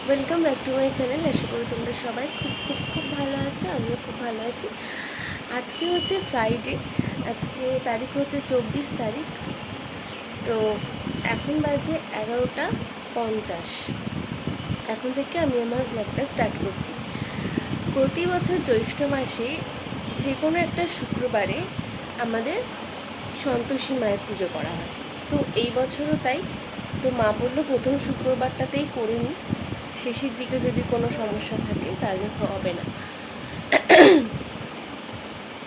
Welcome back to my channel. আশা করি তোমরা সবাই খুব খুব খুব ভালো আছো, আমিও খুব ভালো আছি। আজকে হচ্ছে ফ্রাইডে, আজকে তারিখ হচ্ছে 24 তারিখ। তো এখন বাজে 11:50। এখন থেকে আমি আমার ব্লগটা স্টার্ট করছি। প্রতি বছর জ্যৈষ্ঠ মাসে যে কোনো একটা শুক্রবারে আমাদের সন্তোষী মায়ের পুজো করা হয়। তো এই বছরও তাই। তো মা বললো প্রথম শুক্রবারটাতেই করে নিই, শেষের দিকে যদি কোনো সমস্যা থাকে তাহলে হবে না।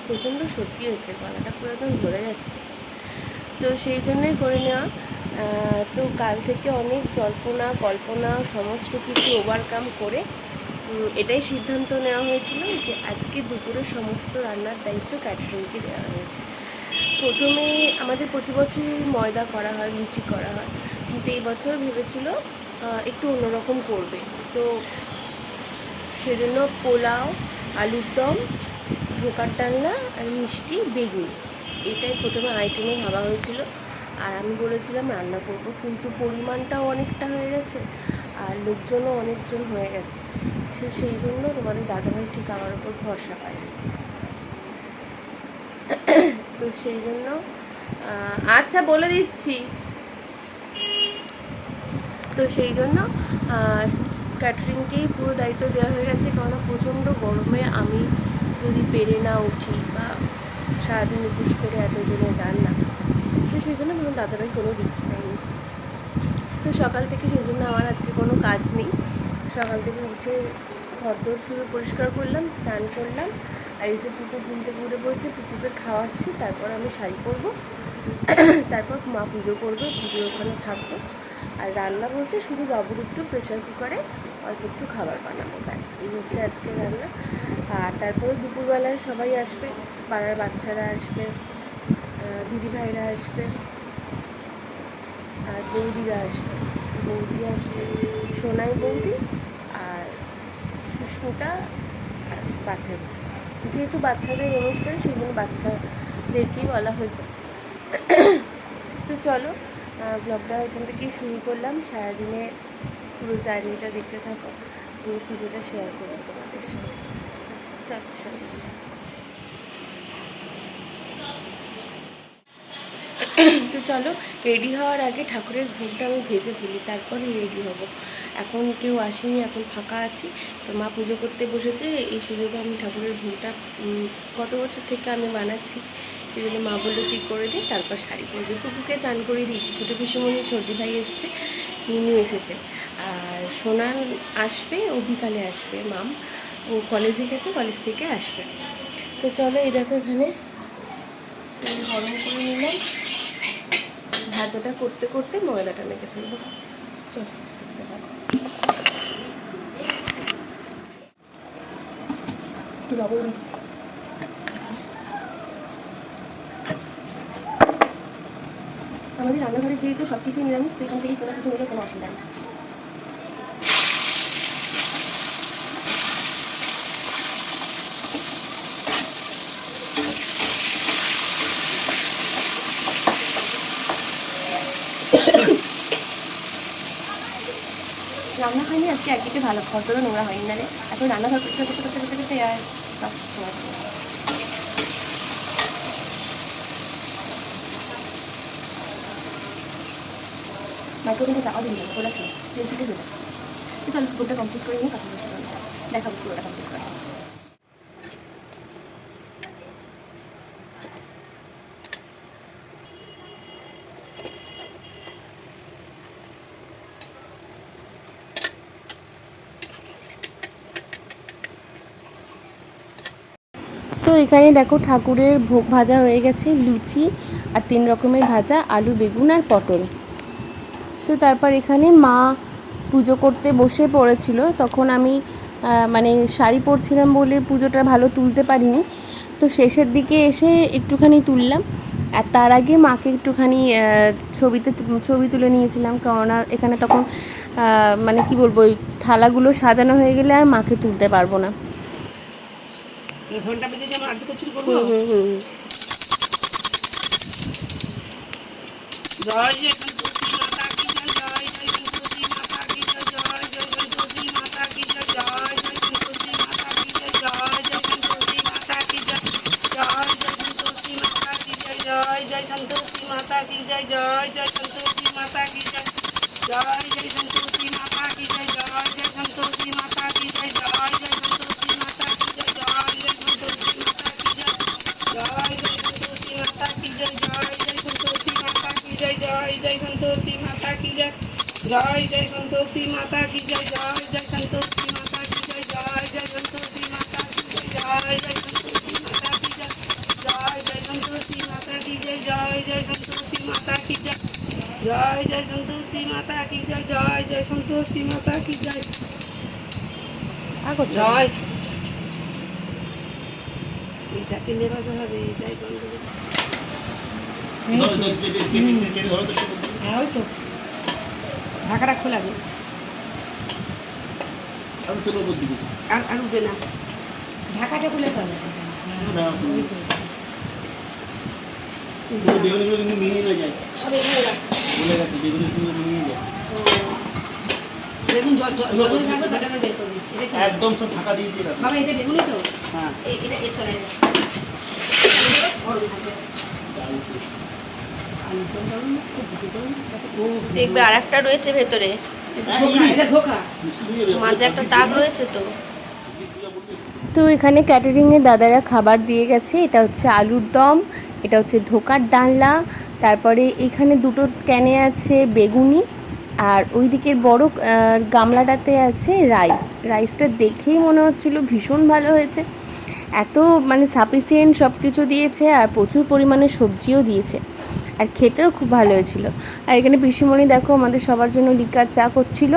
প্রচণ্ড সত্যি হচ্ছে, গলাটা পুরো একদম ধরে যাচ্ছে, তো সেই জন্যই করে নেওয়া। তো কাল থেকে অনেক জল্পনা কল্পনা সমস্ত কিছু ওভারকাম করে এটাই সিদ্ধান্ত নেওয়া হয়েছিল যে আজকে দুপুরে সমস্ত রান্নার দায়িত্ব ক্যাটারিংকে দেওয়া হয়েছে। প্রথমে আমাদের প্রতি বছরই ময়দা করা হয়, লুচি করা হয়, কিন্তু এই বছর ভেবেছিল একটু অন্যরকম করবে। তো সেজন্য পোলাও, আলুর দম, ধোকার ডালনা আর মিষ্টি বেগুন, এটাই প্রথমে আইটেমে ভাবা হয়েছিল। আর আমি বলেছিলাম রান্না করব, কিন্তু পরিমাণটাও অনেকটা হয়ে গেছে আর লোকজনও অনেকজন হয়ে গেছে। সেই জন্য তোমাদের দাদাভাই ঠিক আমার ওপর ভরসা পায়। তো সেই জন্য আচ্ছা বলে দিচ্ছি। তো সেই জন্য ক্যাটারিংকেই পুরো দায়িত্ব দেওয়া হয়ে গেছে, কারণ প্রচণ্ড গরমে আমি যদি পেরে না উঠি বা সারাদিন উপোস করে এতজনের রান্না, তো সেই জন্য আমার দাদাভাই কোনো রিস্ক নেয়নি। তো সকাল থেকে সেই জন্য আমার আজকে কোনো কাজ নেই। সকাল থেকে উঠে ঘরদোর শুধু পরিষ্কার করলাম, স্নান করলাম, আর এই যে পুকুর ঘুমতে ঘুরে বলছে, পুকুরকে খাওয়াচ্ছি, তারপর আমি শাড়ি পরবো, তারপর মা পুজো করবে, পুজোর ওখানে থাকবো। আর রান্না বলতে শুধু বাবুর একটু প্রেশার কুকারে অল্প একটু খাবার বানাবো, ব্যাস এই হচ্ছে আজকে রান্না। আর তারপরে দুপুরবেলায় সবাই আসবে, পাড়ার বাচ্চারা আসবে, দিদিভাইরা আসবে, আর বৌদিরা আসবে, বৌদি আসবে, সোনাই বৌদি আর সুস্মিতা আর বাচ্চা দুটো। যেহেতু বাচ্চাদের অনুষ্ঠান সেই জন্য বাচ্চাদেরকেই বলা হয়েছে। তো চলো ব্লগটা এখান থেকেই শুরু করলাম। সারাদিনে পুরো জার্নিটা দেখতে থাকো, পুরো পুজোটা শেয়ার করবো তোমাদের সঙ্গে। চলো সঙ্গে। তো চলো, রেডি হওয়ার আগে ঠাকুরের ভোগটা আমি ভেজে ফেলি, তারপরে রেডি হব। এখন কেউ আসেনি, এখন ফাঁকা আছি। তো মা পুজো করতে বসেছে, এই সুযোগে আমি ঠাকুরের ভোগটা গত বছর থেকে আমি বানাচ্ছি, সেই জন্য মা বললো তুই করে দিই, তারপর শাড়ি পরবি। কুকুরকে চান করিয়ে দিয়েছি, ছোটো পিসিমণি ছোটি ভাই এসছে, মিনু এসেছে, আর সোনার আসবে, ও বিকালে আসবে, মাম ও কলেজে গেছে, কলেজ থেকে আসবে। তো চলো, এই দেখো এখানে গরম করে নিলাম, ভাজাটা করতে করতে ময়দাটা মেখে ফেলবো। চলো দেখতে থাকো। একটু লবণ দিই। আমাদের রান্নাঘরে যেহেতু সব কিছুই নিরামিষ, তো এখান থেকেই কোনো কিছু নিলে কোনো অসুবিধা নেই। রান্না হয়নি আজকে, একদিকে ভালো, ঘর তোরও নোংরা হয়নি, না রে এখন রান্নাঘর পরিষ্কার করতে করতে করতে করতে আর সব সময় মাইক্রোওভেনটা চাপা দিয়ে দেবো, খোলা ছিল, সেন্সিটিভ হয়ে যাবে। তো চলো ফুলটা কমপ্লিট করে নিয়ে কথা বলতে দেখাবো পুরোটা কমপ্লিট করে। তো এখানে দেখো ঠাকুরের ভোগ ভাজা হয়ে গেছে, লুচি আর 3 রকমের ভাজা, আলু বেগুন আর পটল। তো তারপর এখানে মা পুজো করতে বসে পড়েছিল, তখন আমি মানে শাড়ি পরছিলাম বলে পুজোটা ভালো তুলতে পারিনি। তো শেষের দিকে এসে একটুখানি তুললাম, আর তার আগে মাকে একটুখানি ছবি তুলে নিয়েছিলাম, কেননা এখানে তখন মানে কি বলবো, ওই থালাগুলো সাজানো হয়ে গেলে আর মাকে তুলতে পারবো না। ঘন্টা বেজে যেমন আরতি করছিল করবো। জয় জয় সন্তোষী মাতা কি জয়, জয় জয় সন্তোষী মাতা কি জয়, জয় জয় সন্তোষী जय जय संतोषी माता की जय, जय जय संतोषी माता की जय, जय जय संतोषी माता की जय, जय जय संतोषी माता की जय, जय जय संतोषी माता की जय, जय जय संतोषी माता की जय, जय जय संतोषी माता की जय, जय जय संतोषी माता की जय, जय এটাকে নেবাতে হবে, এটাই বন্ধ। হ্যাঁ ওই তো ঢাকাটা খোলা দিই, আর উঠবে না, ঢাকাটা খুলে পাবে ওই তো একদম সব ঢাকা দিয়ে দিয়ে রাখো। বাবা এটা বেগুনি তো, হ্যাঁ এটা এর তলায় দেখবে আর একটা রয়েছে ভেতরে, এটা ধোকা। মাঝে একটা তাক রয়েছে তো। তো এখানে ক্যাটারিংয়ের দাদারা খাবার দিয়ে গেছে। এটা হচ্ছে আলুর দম, এটা হচ্ছে ধোকার ডালনা, তারপরে এখানে দুটো ক্যানে আছে বেগুনি, আর ওই দিকের বড় গামলাটাতে আছে রাইস। রাইসটা দেখেই মনে হচ্ছিল ভীষণ ভালো হয়েছে, এত মানে সাফিসিয়েন্ট সব কিছু দিয়েছে, আর প্রচুর পরিমাণে সবজিও দিয়েছে, আর খেতেও খুব ভালো হয়েছিল। আর এখানে পিসিমণি দেখো আমাদের সবার জন্য লিকার চা করছিল।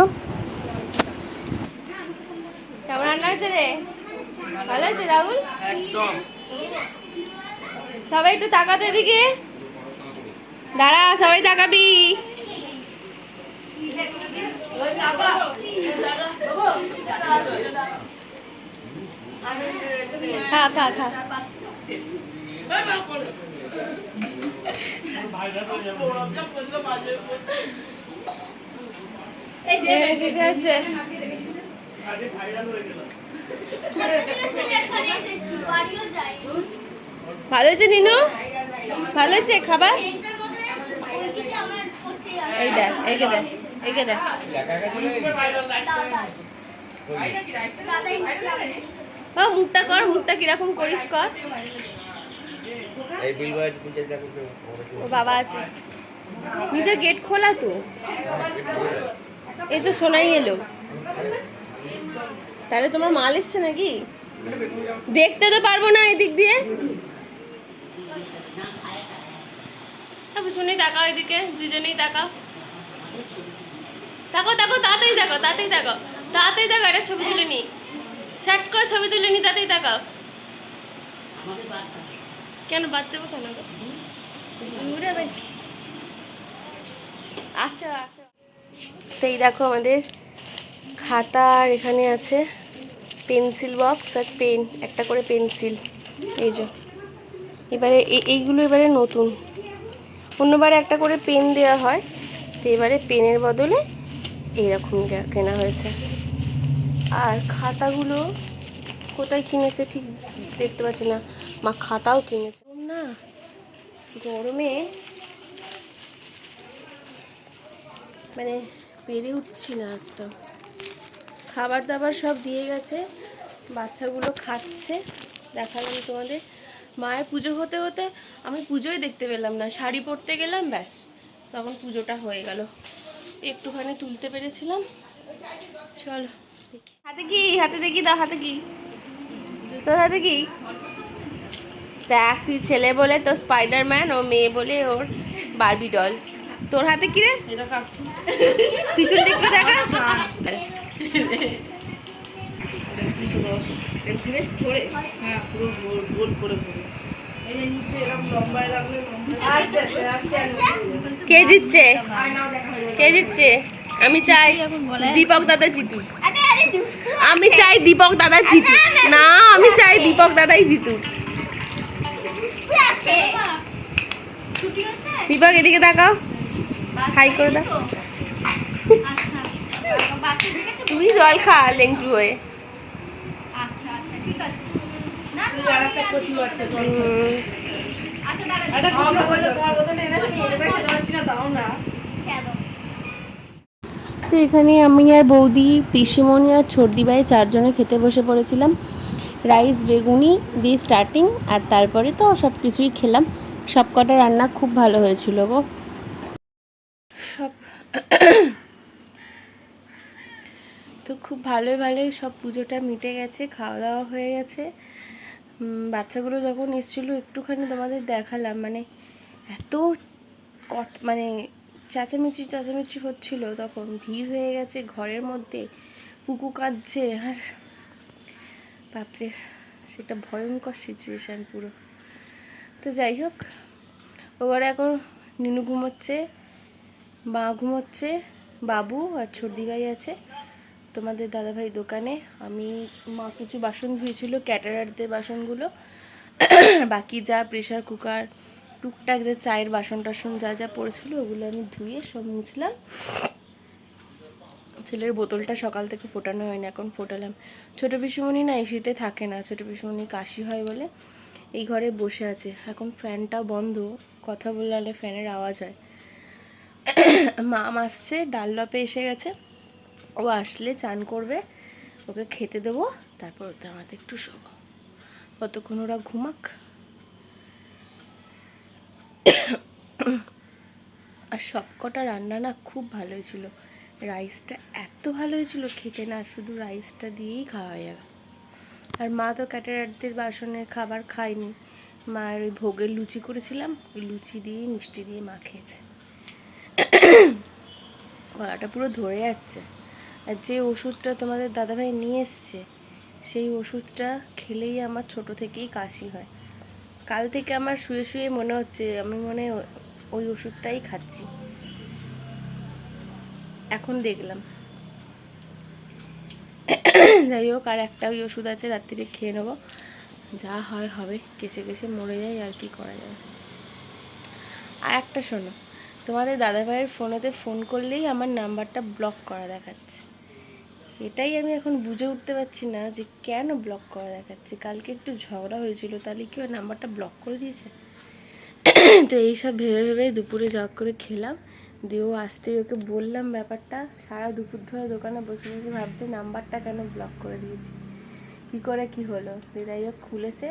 কেমন রান্না হয়েছে রে? ভালো হয়েছে রাহুল? একদম। সবাই একটু তাকাতে এদিকে, দাঁড়া সবাই তাকাবি। খা খা খা। ঠিক আছে, ভালো হয়েছে নিনু, ভালো হয়েছে খাবার। এই দেখ, একে দেখ, একে দেখ। মুখটা কর, মুখটা কিরকম করিস কর। ও বাবা আছে, নিজের গেট খোলা তো, এই তো শোনাই এলো। তাহলে তোমার মাল এসছে নাকি? দেখতে তো পারবো না এদিক দিয়ে। শুনি তাকাও এদিকে, দুজনেই তাকাও, তাকাও তাকাও, তাড়াতাড়ি তাকাও, তাড়াতাড়ি তাকাও, তাড়াতাড়ি তাকাও। একটা ছবি তুলে নি, শার্ট করে ছবি তুলে নি, তাড়াতাড়ি তাকাও। কেন বাদ দেবো কেন? আসো আসো। তো এই দেখো আমাদের খাতা, আর এখানে আছে পেন্সিল বক্স আর পেন, একটা করে পেন্সিল। এই যে এবারে এইগুলো এবারে নতুন, অন্যবারে একটা করে পেন দেওয়া হয়, তো এবারে পেনের বদলে এইরকম কেনা হয়েছে। আর খাতাগুলো কোথায় কিনেছে ঠিক দেখতে পাচ্ছি না, মা খাতাও কিনেছে না। গরমে মানে পেরে উঠছি না একদম। খাবার দাবার সব দিয়ে গেছে, বাচ্চাগুলো খাচ্ছে, দেখালাম তোমাদের। মায়ের পুজো হতে হতে আমি পুজোই দেখতে পেলাম না, শাড়ি পরতে গেলাম, ব্যাস তখন পুজোটা হয়ে গেল। একটুখানি তুলতে পেরেছিলাম। চলো হাতে কি, হাতে দেখি দাও, হাতে কি তোর হাতে কি? দেখ, তুই ছেলে বলে তোর স্পাইডারম্যান, ও মেয়ে বলে ওর বারবি ডল। তোর হাতে কি রে? পিছন দিকটা দেখা। কে জিতছে? কে জিতছে? আমি চাই দীপক দাদা জিতুক। আমি চাই দীপক দাদা জিতুক। না, আমি চাই দীপক দাদাই জিতুক। দীপক এদিকে তাকাও, হাই করে দাও। তুই জল খা লেংটু হয়ে। তো এখানে আমি আর বৌদি, পিসিমণি আর ছোটদিভাই চারজনে খেতে বসে পড়েছিলাম। রাইস বেগুনি দিয়ে স্টার্টিং, আর তারপরে তো সব কিছুই খেলাম। সব কটা রান্না খুব ভালো হয়েছিল গো। সব তো খুব ভালোই ভালোই সব পুজোটা মিটে গেছে, খাওয়া দাওয়া হয়ে গেছে। বাচ্চাগুলো যখন এসেছিলো একটুখানি তোমাদের দেখালাম, মানে এত মানে চেঁচামেচি হচ্ছিল, তখন ভিড় হয়ে গেছে ঘরের মধ্যে, পুকু কাঁদছে, আর বাপরে সেটা ভয়ঙ্কর সিচুয়েশান পুরো। তো যাই হোক, ও ঘরে এখন নিনু ঘুমোচ্ছে, মা ঘুমোচ্ছে, বাবু আর ছোটদি ভাই আছে, তোমাদের দাদাভাই দোকানে। আমি মা কিছু বাসন ধুয়েছিল, ক্যাটারারদের বাসনগুলো, বাকি যা প্রেশার কুকার টুকটাক যে চায়ের বাসন টাসন যা যা পড়েছিল ওগুলো আমি ধুয়ে সব মুছলাম। ছেলের বোতলটা সকাল থেকে ফোটানো হয়নি, এখন ফোটালাম। ছোটো পিসুমণি না এই শীতে থাকে না, ছোটো পিসুমণি কাশি হয় বলে এই ঘরে বসে আছে। এখন ফ্যানটা বন্ধ, কথা বললে ফ্যানের আওয়াজ হয়। মাম আসছে, ডাল্লপে এসে গেছে, ও আসলে চান করবে, ওকে খেতে দেবো, তারপর ওতে আমাদের একটু শোবো, কতক্ষণ ওরা ঘুমাক। আর সবকটা রান্না না খুব ভালো হয়েছিল, রাইসটা এত ভালো হয়েছিল খেতে, না শুধু রাইসটা দিয়েই খাওয়া যাবে। আর মা তো ক্যাটারারদের বাসনে খাবার খায়নি, মার ওই ভোগের লুচি করেছিলাম, ওই লুচি দিয়ে মিষ্টি দিয়ে মা খেয়েছে। গলাটা পুরো ধরে যাচ্ছে। আর যে ওষুধটা তোমাদের দাদাভাই নিয়ে এসছে, সেই ওষুধটা খেলেই আমার ছোট থেকেই কাশি হয়। কাল থেকে আমার শুয়ে শুয়ে মনে হচ্ছে আমি মনে ওই ওষুধটাই খাচ্ছি, এখন দেখলাম। যাই হোক, আর একটা ওই ওষুধ আছে, রাত্রিরে খেয়ে নেবো, যা হয় হবে, কেসে কেসে মরে যায়, আর কি করা যাবে। আর একটা শোনো, তোমাদের দাদাভাইয়ের ফোনেতে ফোন করলেই আমার নাম্বারটা ব্লক করা দেখাচ্ছে। এটাই আমি এখন বুঝে উঠতে পারছি না যে কেন ব্লক করা দেখাচ্ছে। কালকে একটু ঝগড়া হয়েছিল, তাহলে কি ওর নাম্বারটা ব্লক করে দিয়েছে? তো এইসব ভেবে ভেবে দুপুরে জগ করে খেলাম, দিয়েও আসতেই ওকে বললাম ব্যাপারটা। সারা দুপুর ধরে দোকানে বসে বসে ভাবছে নাম্বারটা কেন ব্লক করে দিয়েছি, কি করে কি হলো। যাই হোক খুলেছে,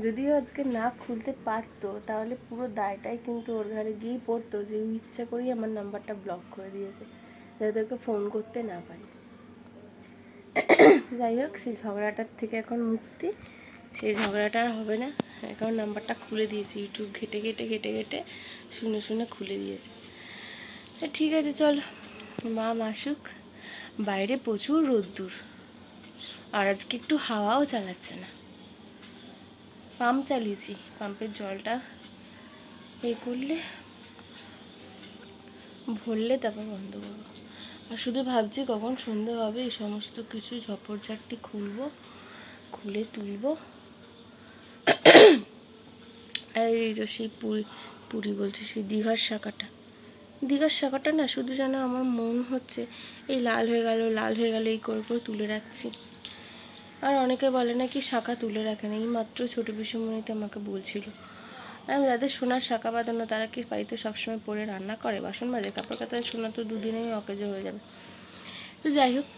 যদিও আজকে না খুলতে পারতো তাহলে পুরো দায়টাই কিন্তু ওর ঘরে গিয়েই পড়তো, যে ও ইচ্ছা করেই আমার নাম্বারটা ব্লক করে দিয়েছে, যাতে ওকে ফোন করতে না পারি। যাই হোক, সেই ঝগড়াটার থেকে এখন মুক্তি, সেই ঝগড়াটা আর হবে না। এখন নাম্বারটা খুলে দিয়েছি, ইউটিউব ঘেটে ঘেটে ঘেটে ঘেটে শুনে শুনে খুলে দিয়েছে। তা ঠিক আছে, চলো মা আসুক। বাইরে প্রচুর রোদ্দুর, আর আজকে একটু হাওয়াও চালাচ্ছে না। পাম্প চালিয়েছি, পাম্পের জলটা করলে ভরলে তারপর বন্ধ করবো। আর শুধু ভাবছি কখন সন্ধে হবে, এই সমস্ত কিছু ঝপড়ঝাটটি খুলবো, খুলে তুলবো। আর এই যে সেই পুরী বলছি, সেই দীঘার শাখাটা না শুধু যেন আমার মন হচ্ছে এই লাল হয়ে গেল এই করে করে তুলে রাখছি। আর অনেকে বলে না কি শাখা তুলে রাখে না, এই মাত্র ছোটো পিসুমণিতে আমাকে বলছিল। আমি যাদের সোনার শাখা বাঁধানো, তারা কি বাড়িতে সবসময় পরে রান্না করে, বাসন মাজে, কাপড় কাচা, সোনা তো দুদিনেই অকেজো হয়ে যাবে। তো যাই হোক,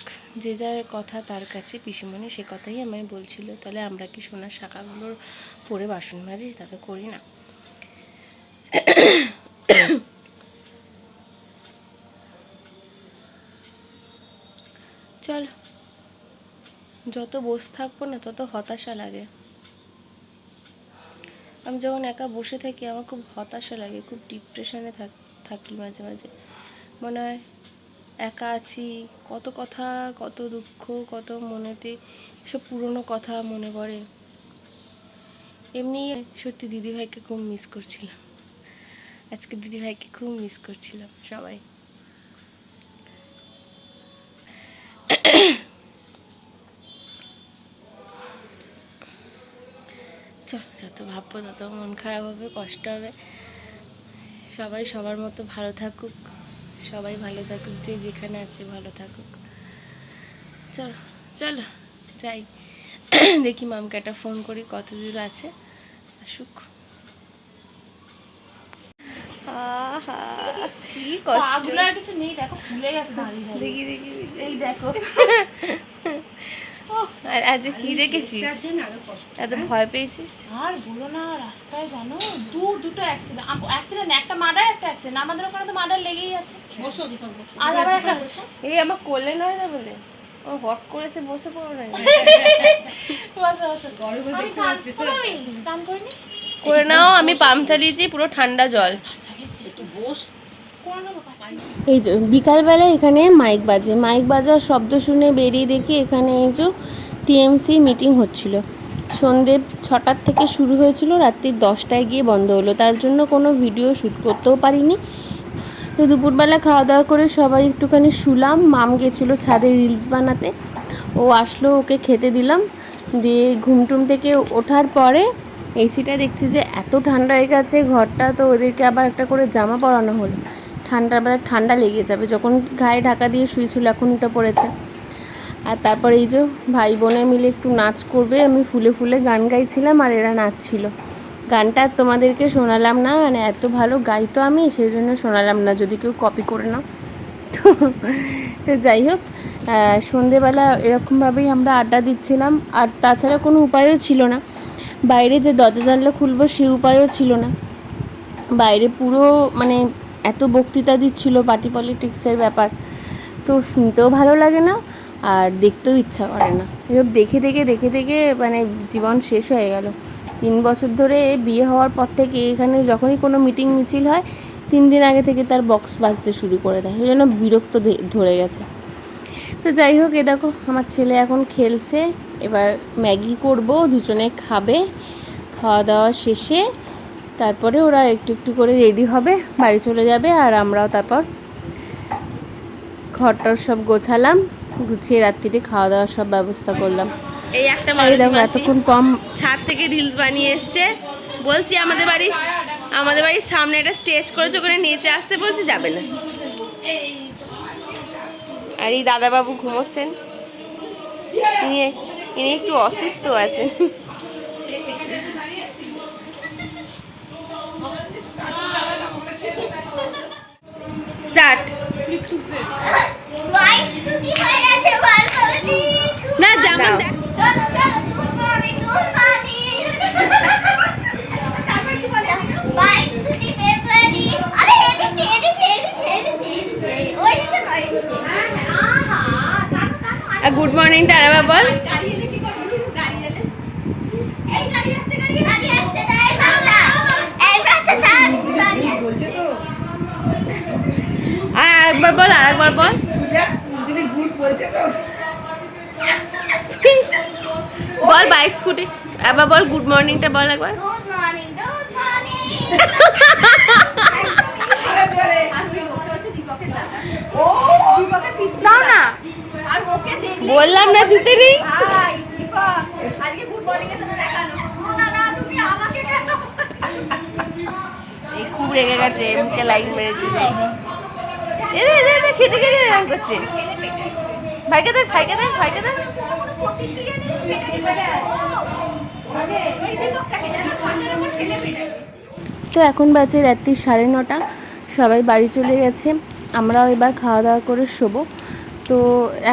যে যার কথা তার কাছে, পিসুমণি সে কথাই আমায় বলছিল, তাহলে আমরা কি সোনার শাখাগুলোর পরে বাসন মাজি? তা তো করি না। চল, যত বসে থাকবো না তত হতাশা লাগে। আমি যখন একা বসে থাকি আমার খুব হতাশা লাগে, খুব ডিপ্রেশনে থাকি মাঝে মাঝে। মনে হয় একা আছি, কত কথা, কত দুঃখ, কত মনেতে সব পুরনো কথা মনে পড়ে। এমনি সত্যি দিদিভাইকে খুব মিস করছিলাম, আজকে দিদিভাইকে খুব মিস করছিলাম সবাই। চল, যত ভাববো তত মন খারাপ হবে, কষ্ট হবে। সবাই সবার মতো ভালো থাকুক, সবাই ভালো থাকুক, যে যেখানে আছে ভালো থাকুক। চলো চলো যাই, দেখি মামকে একটা ফোন করি, কত দূর আছে, আসুক। আহা কি কষ্ট, কিছু নেই, দেখো ভুলে গেছে দাঁড়িয়ে। দেখি দেখি এই দেখো, আজ কি দেখেছিস, এত ভয় পেয়েছিস? আর বলো না, রাস্তায় জানো দুটো অ্যাক্সিডেন্ট, একটা মার্ডার, একটা অ্যাক্সিডেন্ট। আমাদের ওখানে তো মার্ডার লেগেই আছে। বসো দীপক, বসো। আজ আবার একটা হচ্ছে। এই আমার কোলে নয় না বলে ও হট করেছে, বসে পড়ো না। করে নাও, আমি পাম্প চালিয়েছি, পুরো ঠান্ডা জল। এই যে বিকালবেলা এখানে মাইক বাজে, মাইক বাজার শব্দ শুনে বেরিয়ে দেখি এখানে এই যে টিএমসি মিটিং হচ্ছিল। সন্ধ্যে 6টার থেকে শুরু হয়েছিল, রাত্রি 10টায় গিয়ে বন্ধ হলো। তার জন্য কোনো ভিডিও শ্যুট করতেও পারিনি। তো দুপুরবেলা খাওয়া দাওয়া করে সবাই একটুখানি শুলাম। মাম গেছিলো ছাদে রিলস বানাতে, ও আসলো, ওকে খেতে দিলাম। দিয়ে ঘুমটুম থেকে ওঠার পরে এসিটা দেখছি যে এত ঠান্ডা হয়ে গেছে ঘরটা, তো ওদেরকে আবার একটা করে জামা পরানো হলো। ঠান্ডা লেগে যাবে, যখন গায়ে ঢাকা দিয়ে শুয়েছিল এখন উঠে পড়েছে। আর তারপরে এই যে ভাই বোনে মিলে একটু নাচ করবে, আমি ফুলে ফুলে গান গাইছিলাম আর এরা নাচছিল। গানটা তোমাদেরকে শোনালাম না, মানে এত ভালো গাই তো আমি, সেই জন্য শোনালাম না, যদি কেউ কপি করে নাও। তো যাই হোক, সন্ধেবেলা এরকমভাবেই আমরা আড্ডা দিচ্ছিলাম। আর তাছাড়া কোনো উপায়ও ছিল না, বাইরে যে দরজা জানলা খুলবো সে উপায়ও ছিল না। বাইরে পুরো মানে এত বক্তৃতা দিচ্ছিল পার্টি পলিটিক্সের ব্যাপার, তো শুনতেও ভালো লাগে না আর দেখতেও ইচ্ছা করে না। এসব দেখে দেখে মানে জীবন শেষ হয়ে গেল। 3 বছর ধরে বিয়ে হওয়ার পর থেকে এখানে যখনই কোনো মিটিং মিছিল হয় 3 দিন আগে থেকে তার বক্স বাজতে শুরু করে দেয়, সেই জন্য বিরক্ত ধরে গেছে। তো যাই হোক, এ দেখো আমার ছেলে এখন খেলছে, এবার ম্যাগি করব, দুজনে খাবে। খাওয়া দাওয়া শেষে তারপরে ওরা একটু একটু করে রেডি হবে, বাড়ি চলে যাবে। আর আমরাও তারপর ঘরটার সব গোছালাম, গুছিয়ে রাত্রিরে খাওয়া দাওয়ার সব ব্যবস্থা করলাম। এই একটা দেখো এতক্ষণ কম ছাদ থেকে রিলস বানিয়ে এসছে। বলছি আমাদের বাড়ির সামনে একটা স্টেজ করেছে, ওখানে নিচে আসতে বলছি, যাবে না। আর এই দাদাবাবু ঘুমোচ্ছেন, ইনি একটু অসুস্থ আছেন। স্টার্ট না, যেমন দেখ গুড মর্নিং টারাবা বল। আরেকবার বল। বল বাইক স্কুটি, একবার বল গুড মর্নিংটা বল একবার। বললাম না দিতে নেই। এই খুব রেগে গেছে, মুখে লাইট মেরেছে। খেতে এরকম করছে। ভাইকে দেখ। তো এখন বাজে রাত্রি 9:30, সবাই বাড়ি চলে গেছে, আমরাও এবার খাওয়া দাওয়া করে শোবো। তো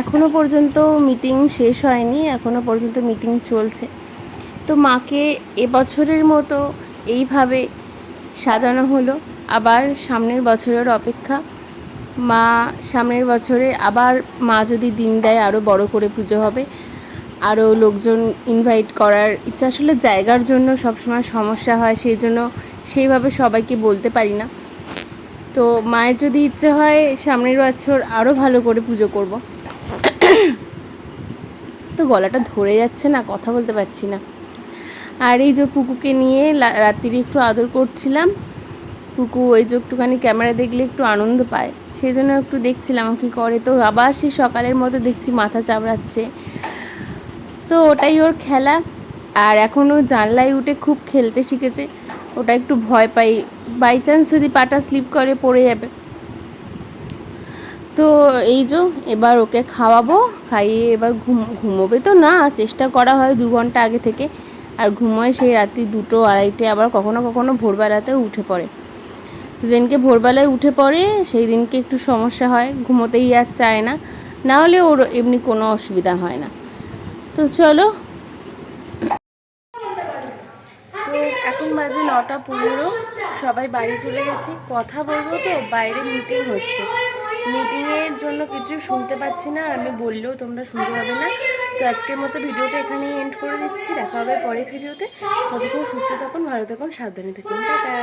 এখনও পর্যন্ত মিটিং শেষ হয়নি, এখনও পর্যন্ত মিটিং চলছে। তো মাকে এবছরের মতো এইভাবে সাজানো হলো, আবার সামনের বছরের অপেক্ষা। মা সামনের বছরে আবার মা যদি দিন দেয় আরও বড় করে পুজো হবে, আরও লোকজন ইনভাইট করার ইচ্ছা। আসলে জায়গার জন্য সবসময় সমস্যা হয়, সেই জন্য সেইভাবে সবাইকে বলতে পারি না। তো মায়ের যদি ইচ্ছে হয় সামনের বছর আরও ভালো করে পুজো করব। তো গলাটা ধরে যাচ্ছে না, কথা বলতে পারছি না। আর এই যে পুকুকে নিয়ে রাত্রিরে একটু আদর করছিলাম। পুকু ওই যে একটুখানি ক্যামেরা দেখলে একটু আনন্দ পায়, সেই জন্য একটু দেখছিলাম কী করে। তো আবার সেই সকালের মতো দেখছি মাথা চাপড়াচ্ছে, তো ওটাই ওর খেলা। আর এখনও জানলায় উঠে খুব খেলতে শিখেছে, ওটা একটু ভয় পাই, বাই চান্স যদি পাটা স্লিপ করে পড়ে যাবে। তো এই যে এবার ওকে খাওয়াবো, খাইয়ে এবার ঘুমোবে তো না, চেষ্টা করা হয় 2 ঘন্টা আগে থেকে, আর ঘুমোয় সেই রাত্রি 2টো 2:30, আবার কখনো কখনো ভোরবেলাতেও উঠে পড়ে। যেদিনকে ভোরবেলায় উঠে পড়ে সেই দিনকে একটু সমস্যা হয়, ঘুমোতেই আর চায় না, না হলে ওর এমনি কোনো অসুবিধা হয় না। তো চলো, তো এখন বাজে 9:15, সবাই বাড়ি চলে গেছে। কথা বলবো তো, বাইরে মিটিং হচ্ছে, মিটিংয়ের জন্য কিছু শুনতে পাচ্ছি না, আর আমি বললেও তোমরা শুনতে পাবে না। তো আজকের মতো ভিডিওটা এখানেই এন্ড করে দিচ্ছি। দেখা হবে পরের ভিডিওতে। ততক্ষণ সুস্থ থাকুন, ভালো থাকুন, সাবধানে থাকুন। টাটা।